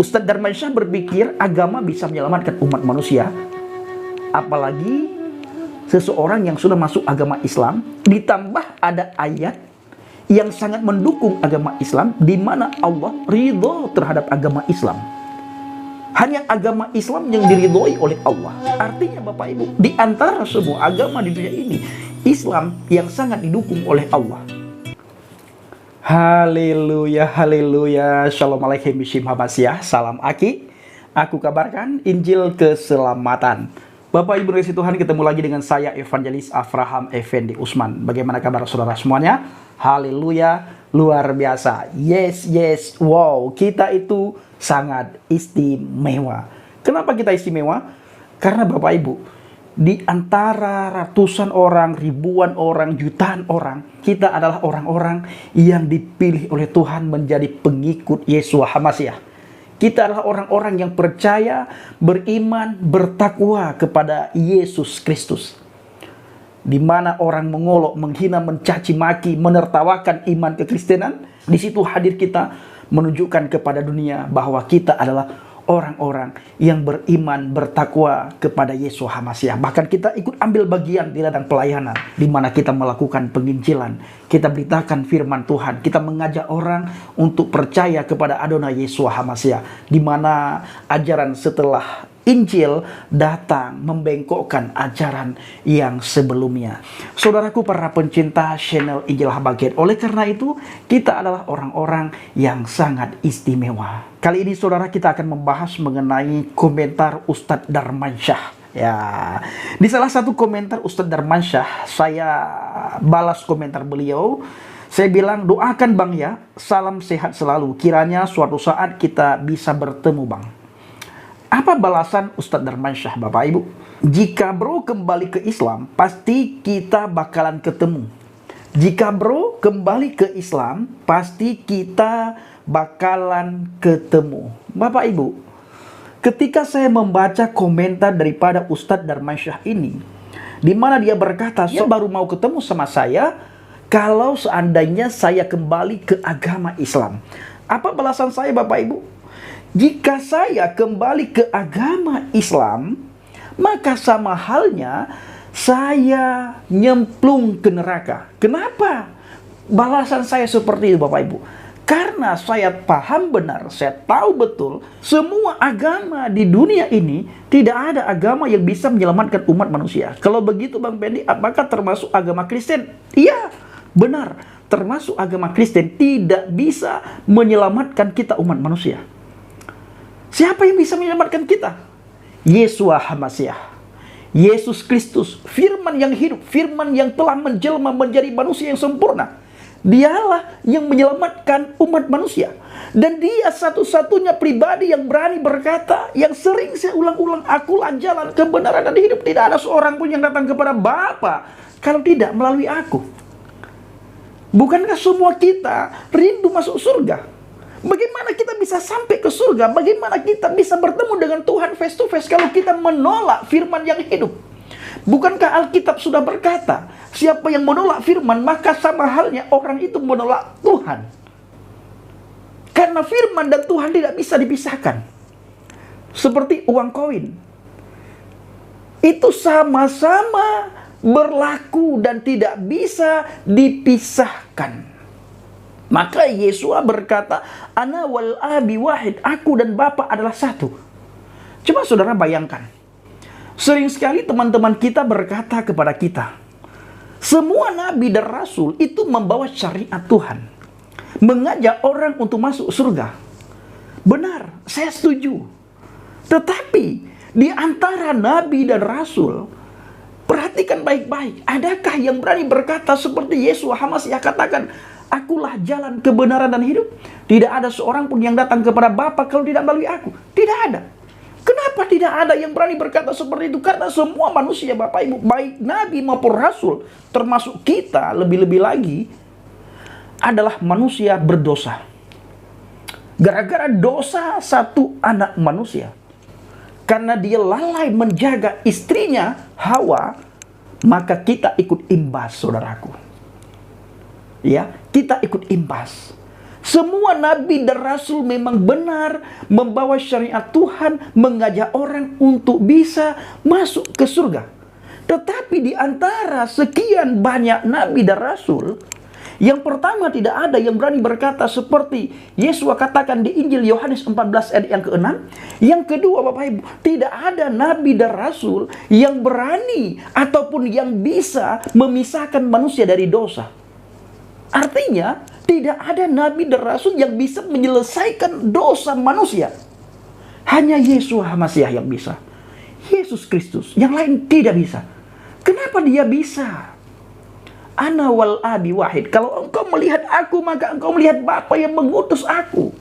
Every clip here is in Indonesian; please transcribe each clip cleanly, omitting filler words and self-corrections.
Ustadz Darmansyah berpikir agama bisa menyelamatkan umat manusia. Apalagi seseorang yang sudah masuk agama Islam, ditambah ada ayat yang sangat mendukung agama Islam, di mana Allah ridho terhadap agama Islam. Hanya agama Islam yang diridhoi oleh Allah. Artinya Bapak Ibu, di antara semua agama di dunia ini, Islam yang sangat didukung oleh Allah. Haleluya, haleluya. Shalom alaikum bishim habasyah. Salam Aki. Aku kabarkan Injil keselamatan. Bapak Ibu kasih Tuhan, ketemu lagi dengan saya Evangelis Avraham Effendi Usman. Bagaimana kabar saudara semuanya? Haleluya, luar biasa. Yes, yes, wow, kita itu sangat istimewa. Kenapa kita istimewa? Karena Bapak Ibu, di antara ratusan orang, ribuan orang, jutaan orang, kita adalah orang-orang yang dipilih oleh Tuhan menjadi pengikut Yeshua HaMashiach. Kita adalah orang-orang yang percaya, beriman, bertakwa kepada Yesus Kristus. Di mana orang mengolok, menghina, mencaci maki, menertawakan iman kekristenan, di situ hadir kita menunjukkan kepada dunia bahwa kita adalah orang-orang yang beriman, bertakwa kepada Yeshua HaMashiach. Bahkan kita ikut ambil bagian di ladang pelayanan, di mana kita melakukan penginjilan, kita beritakan firman Tuhan, kita mengajak orang untuk percaya kepada Adonai Yeshua HaMashiach, di mana ajaran setelah Injil datang membengkokkan ajaran yang sebelumnya. Saudaraku para pencinta channel Injil Habaget, oleh karena itu kita adalah orang-orang yang sangat istimewa. Kali ini saudara, kita akan membahas mengenai komentar Ustadz Darmansyah. Ya, di salah satu komentar Ustadz Darmansyah, saya balas komentar beliau. Saya bilang, doakan Bang ya, salam sehat selalu. Kiranya suatu saat kita bisa bertemu Bang. Apa balasan Ustadz Darmansyah, Bapak Ibu? Jika bro kembali ke Islam, pasti kita bakalan ketemu. Jika bro kembali ke Islam, pasti kita bakalan ketemu. Bapak Ibu, ketika saya membaca komentar daripada Ustadz Darmansyah ini, di mana dia berkata, saya baru mau ketemu sama saya kalau seandainya saya kembali ke agama Islam. Apa balasan saya, Bapak Ibu? Jika saya kembali ke agama Islam, maka sama halnya saya nyemplung ke neraka. Kenapa balasan saya seperti itu, Bapak Ibu? Karena saya paham benar, saya tahu betul, semua agama di dunia ini tidak ada agama yang bisa menyelamatkan umat manusia. Kalau begitu Bang Pendi, apakah termasuk agama Kristen? Iya, benar. Termasuk agama Kristen tidak bisa menyelamatkan kita umat manusia. Siapa yang bisa menyelamatkan kita? Yeshua HaMashiach, Yesus Kristus, firman yang hidup, firman yang telah menjelma menjadi manusia yang sempurna. Dialah yang menyelamatkan umat manusia. Dan dia satu-satunya pribadi yang berani berkata, yang sering saya ulang-ulang, akulah jalan, kebenaran dan hidup. Tidak ada seorang pun yang datang kepada Bapa kalau tidak melalui aku. Bukankah semua kita rindu masuk surga? Bagaimana kita bisa sampai ke surga? Bagaimana kita bisa bertemu dengan Tuhan face to face kalau kita menolak firman yang hidup? Bukankah Alkitab sudah berkata, siapa yang menolak firman, maka sama halnya orang itu menolak Tuhan. Karena firman dan Tuhan tidak bisa dipisahkan. Seperti uang koin. Itu sama-sama berlaku dan tidak bisa dipisahkan. Maka Yeshua berkata, Ana wal abi wahid, aku dan Bapa adalah satu. Coba saudara bayangkan, sering sekali teman-teman kita berkata kepada kita, semua nabi dan rasul itu membawa syariat Tuhan, mengajak orang untuk masuk surga. Benar, saya setuju. Tetapi di antara nabi dan rasul, perhatikan baik-baik, adakah yang berani berkata seperti Yeshua HaMashiach katakan, akulah jalan, kebenaran dan hidup. Tidak ada seorang pun yang datang kepada Bapa kalau tidak melalui aku. Tidak ada. Kenapa tidak ada yang berani berkata seperti itu? Karena semua manusia, Bapak Ibu, baik nabi maupun rasul, termasuk kita lebih-lebih lagi, adalah manusia berdosa. Gara-gara dosa satu anak manusia, karena dia lalai menjaga istrinya Hawa, maka kita ikut imbas, saudaraku. Ya, kita ikut imbas. Semua nabi dan rasul memang benar membawa syariat Tuhan, mengajak orang untuk bisa masuk ke surga. Tetapi di antara sekian banyak nabi dan rasul, yang pertama tidak ada yang berani berkata seperti Yesus katakan di Injil Yohanes 14 ayat yang ke-6. Yang kedua Bapak Ibu, tidak ada nabi dan rasul yang berani ataupun yang bisa memisahkan manusia dari dosa. Artinya, tidak ada nabi dan rasul yang bisa menyelesaikan dosa manusia. Hanya Yesus Masiah yang bisa. Yesus Kristus, yang lain tidak bisa. Kenapa dia bisa? Ana wal abi wahid. Kalau engkau melihat aku, maka engkau melihat Bapa yang mengutus aku.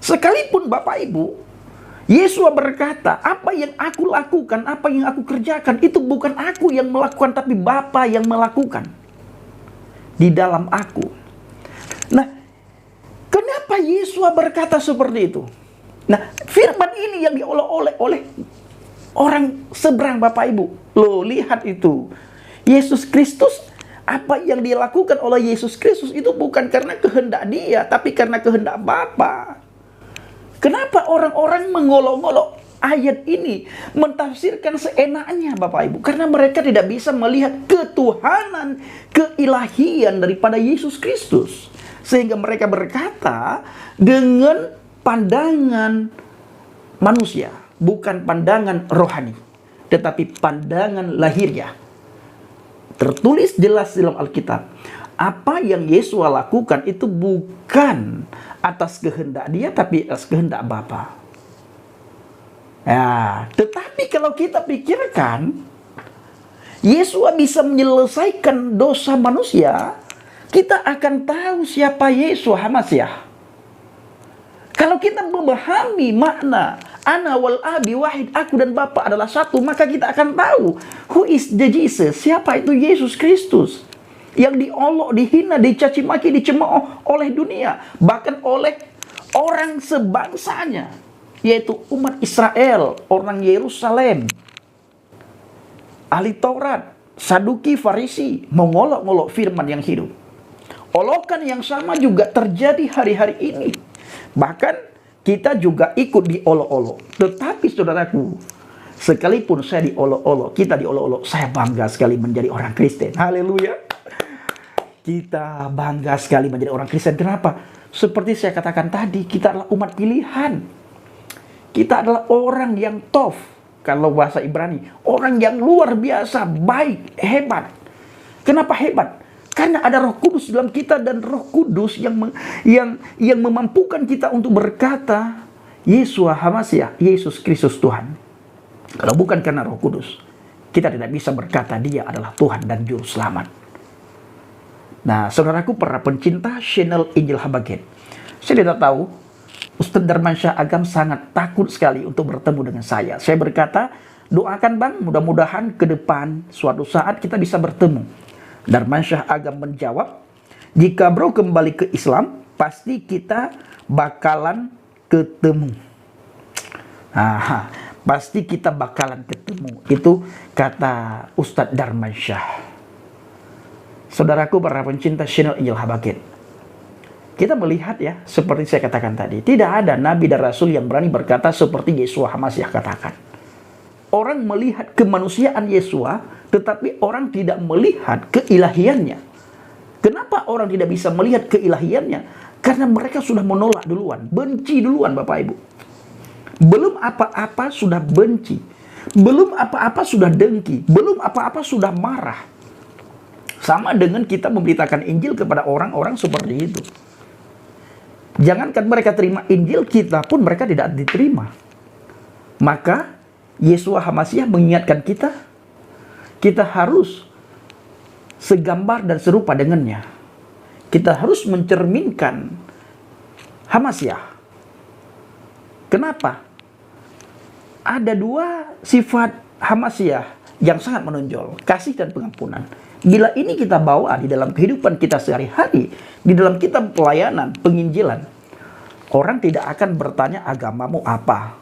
Sekalipun Bapak Ibu, Yesus berkata, apa yang aku lakukan, apa yang aku kerjakan, itu bukan aku yang melakukan, tapi Bapa yang melakukan di dalam aku. Nah, kenapa Yesus berkata seperti itu? Nah, firman ini yang diolok-olek oleh orang seberang Bapak Ibu. Loh, lihat itu. Yesus Kristus, apa yang dilakukan oleh Yesus Kristus itu bukan karena kehendak dia, tapi karena kehendak Bapa. Kenapa orang-orang mengolok-olok ayat ini, mentafsirkan seenaknya Bapak Ibu? Karena mereka tidak bisa melihat ketuhanan, keilahian daripada Yesus Kristus. Sehingga mereka berkata dengan pandangan manusia, bukan pandangan rohani, tetapi pandangan lahiriah. Tertulis jelas dalam Alkitab, apa yang Yesus lakukan itu bukan atas kehendak dia, tapi atas kehendak Bapa. Ya, tetapi kalau kita pikirkan, Yesus bisa menyelesaikan dosa manusia, kita akan tahu siapa Yesus Masiah. Kalau kita memahami makna Ana wal abi wahid, aku dan Bapa adalah satu, maka kita akan tahu who is the Jesus, siapa itu Yesus Kristus yang diolok, dihina, dicaci maki, dicemooh oleh dunia, bahkan oleh orang sebangsanya, yaitu umat Israel, orang Yerusalem, ahli Taurat, Saduki, Farisi, mengolok-olok firman yang hidup. Olokan yang sama juga terjadi hari-hari ini. Bahkan kita juga ikut diolok-olok. Tetapi saudaraku, sekalipun saya diolok-olok, kita diolok-olok, saya bangga sekali menjadi orang Kristen. Haleluya. Kita bangga sekali menjadi orang Kristen. Kenapa? Seperti saya katakan tadi, kita adalah umat pilihan. Kita adalah orang yang tof, kalau bahasa Ibrani, orang yang luar biasa, baik, hebat. Kenapa hebat? Karena ada Roh Kudus dalam kita, dan Roh Kudus yang memampukan kita untuk berkata Yesus Masiah, Yesus Kristus Tuhan. Kalau bukan karena Roh Kudus, kita tidak bisa berkata dia adalah Tuhan dan Juru Selamat. Nah, saudaraku para pencinta channel Injil Habaget, saya tidak tahu, Ustadz Darmansyah Agam sangat takut sekali untuk bertemu dengan saya. Saya berkata, doakan Bang, mudah-mudahan ke depan suatu saat kita bisa bertemu. Darmansyah Agam menjawab, jika bro kembali ke Islam, pasti kita bakalan ketemu. Pasti kita bakalan ketemu. Itu kata Ustadz Darmansyah. Saudaraku para pencinta channel Injil Habaget, kita melihat ya, seperti saya katakan tadi, tidak ada nabi dan rasul yang berani berkata seperti Yesus Masiah katakan. Orang melihat kemanusiaan Yesus, tetapi orang tidak melihat keilahiannya. Kenapa orang tidak bisa melihat keilahiannya? Karena mereka sudah menolak duluan, benci duluan Bapak Ibu. Belum apa-apa sudah benci, belum apa-apa sudah dengki, belum apa-apa sudah marah. Sama dengan kita memberitakan Injil kepada orang-orang seperti itu. Jangankan mereka terima Injil, kita pun mereka tidak diterima. Maka Yesus Masiah mengingatkan kita harus segambar dan serupa dengannya. Kita harus mencerminkan Masiah. Kenapa? Ada dua sifat Masiah yang sangat menonjol, kasih dan pengampunan. Bila ini kita bawa di dalam kehidupan kita sehari-hari, di dalam kitab pelayanan, penginjilan, orang tidak akan bertanya agamamu apa.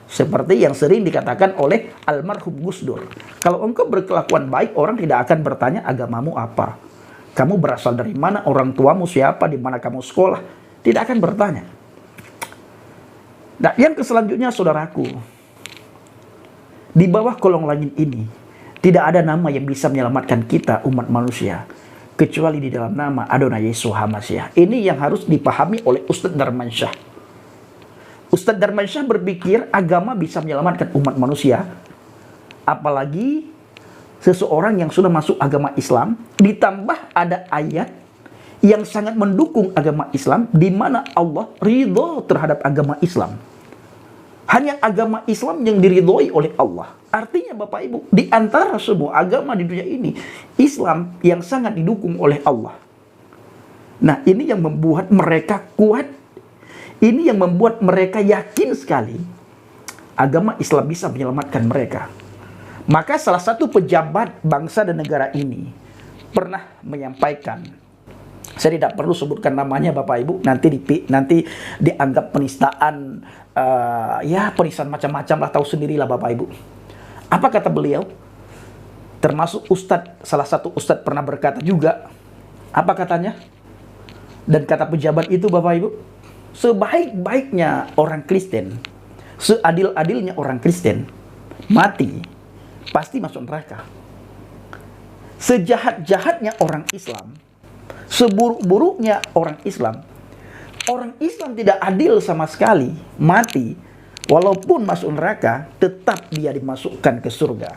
Seperti yang sering dikatakan oleh almarhum Gus Dur. Kalau engkau berkelakuan baik, orang tidak akan bertanya agamamu apa. Kamu berasal dari mana, orang tuamu siapa, di mana kamu sekolah. Tidak akan bertanya. Nah, yang selanjutnya saudaraku, di bawah kolong langit ini tidak ada nama yang bisa menyelamatkan kita umat manusia kecuali di dalam nama Adonai Yesus HaMashiach. Ini yang harus dipahami oleh Ustadz Darmansyah. Ustadz Darmansyah berpikir agama bisa menyelamatkan umat manusia, apalagi seseorang yang sudah masuk agama Islam, ditambah ada ayat yang sangat mendukung agama Islam, di mana Allah ridho terhadap agama Islam. Hanya agama Islam yang diridhoi oleh Allah. Artinya Bapak Ibu, di antara semua agama di dunia ini, Islam yang sangat didukung oleh Allah. Nah, ini yang membuat mereka kuat. Ini yang membuat mereka yakin sekali agama Islam bisa menyelamatkan mereka. Maka salah satu pejabat bangsa dan negara ini pernah menyampaikan, saya tidak perlu sebutkan namanya Bapak Ibu, nanti dianggap penistaan, penistaan macam-macam lah, tahu sendirilah Bapak Ibu. Apa kata beliau? Termasuk salah satu ustadz pernah berkata juga. Apa katanya? Dan kata pejabat itu Bapak Ibu, sebaik-baiknya orang Kristen, seadil-adilnya orang Kristen, mati, pasti masuk neraka. Sejahat-jahatnya orang Islam, seburuk-buruknya orang Islam tidak adil sama sekali, mati, walaupun masuk neraka, tetap dia dimasukkan ke surga.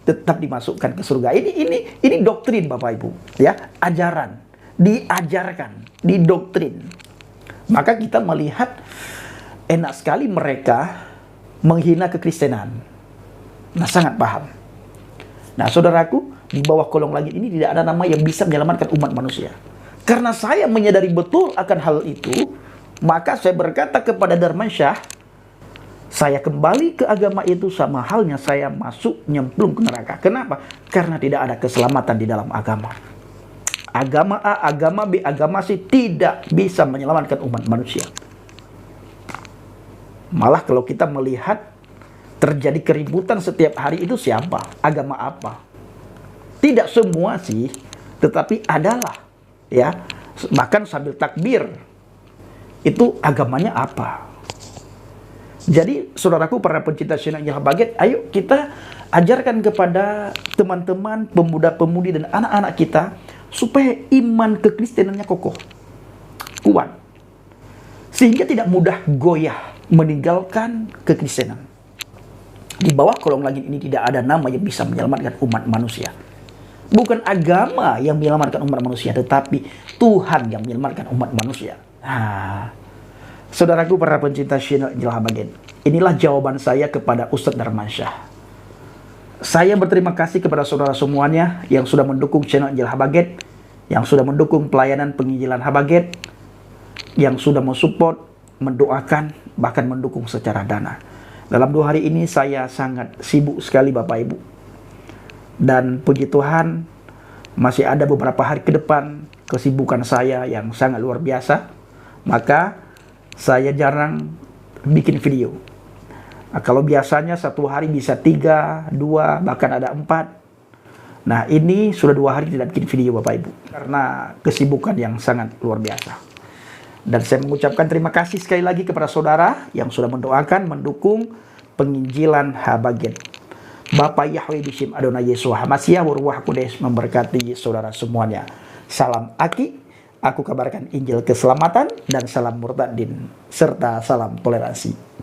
Tetap dimasukkan ke surga. Ini doktrin Bapak Ibu, ya, ajaran, diajarkan, didoktrin. Maka kita melihat enak sekali mereka menghina kekristenan. Nah, sangat paham. Nah, saudaraku, di bawah kolong langit ini tidak ada nama yang bisa menyelamatkan umat manusia. Karena saya menyadari betul akan hal itu, maka saya berkata kepada Darmansyah, saya kembali ke agama itu sama halnya saya masuk nyemplung ke neraka. Kenapa? Karena tidak ada keselamatan di dalam agama. Agama A, agama B, agama C tidak bisa menyelamatkan umat manusia. Malah kalau kita melihat terjadi keributan setiap hari itu siapa? Agama apa? Tidak semua sih, tetapi adalah, ya, bahkan sambil takbir itu agamanya apa? Jadi saudaraku, para pencinta channel Injil Habaget, ayo kita ajarkan kepada teman-teman, pemuda-pemudi dan anak-anak kita supaya iman kekristenannya kokoh, kuat, sehingga tidak mudah goyah meninggalkan kekristenan. Di bawah kolong langit ini tidak ada nama yang bisa menyelamatkan umat manusia. Bukan agama yang menyelamatkan umat manusia, tetapi Tuhan yang menyelamatkan umat manusia. Saudaraku, para pencinta channel Injil Habaget, inilah jawaban saya kepada Ustadz Darmansyah. Saya berterima kasih kepada saudara semuanya yang sudah mendukung channel Injil Habaget, yang sudah mendukung pelayanan penginjilan Habaget, yang sudah mensupport, mendoakan, bahkan mendukung secara dana. Dalam 2 hari ini saya sangat sibuk sekali Bapak Ibu. Dan puji Tuhan, masih ada beberapa hari ke depan kesibukan saya yang sangat luar biasa. Maka saya jarang bikin video. Kalau biasanya 1 hari bisa 3, 2, bahkan ada 4. Nah, ini sudah 2 hari tidak bikin video Bapak Ibu, karena kesibukan yang sangat luar biasa. Dan saya mengucapkan terima kasih sekali lagi kepada saudara yang sudah mendoakan, mendukung penginjilan Habaget. Bapak Yahweh Bishim Adonai Yesus HaMashiach Waruah Kudus memberkati saudara semuanya. Salam Aki, aku kabarkan Injil keselamatan, dan salam murtadin, serta salam toleransi.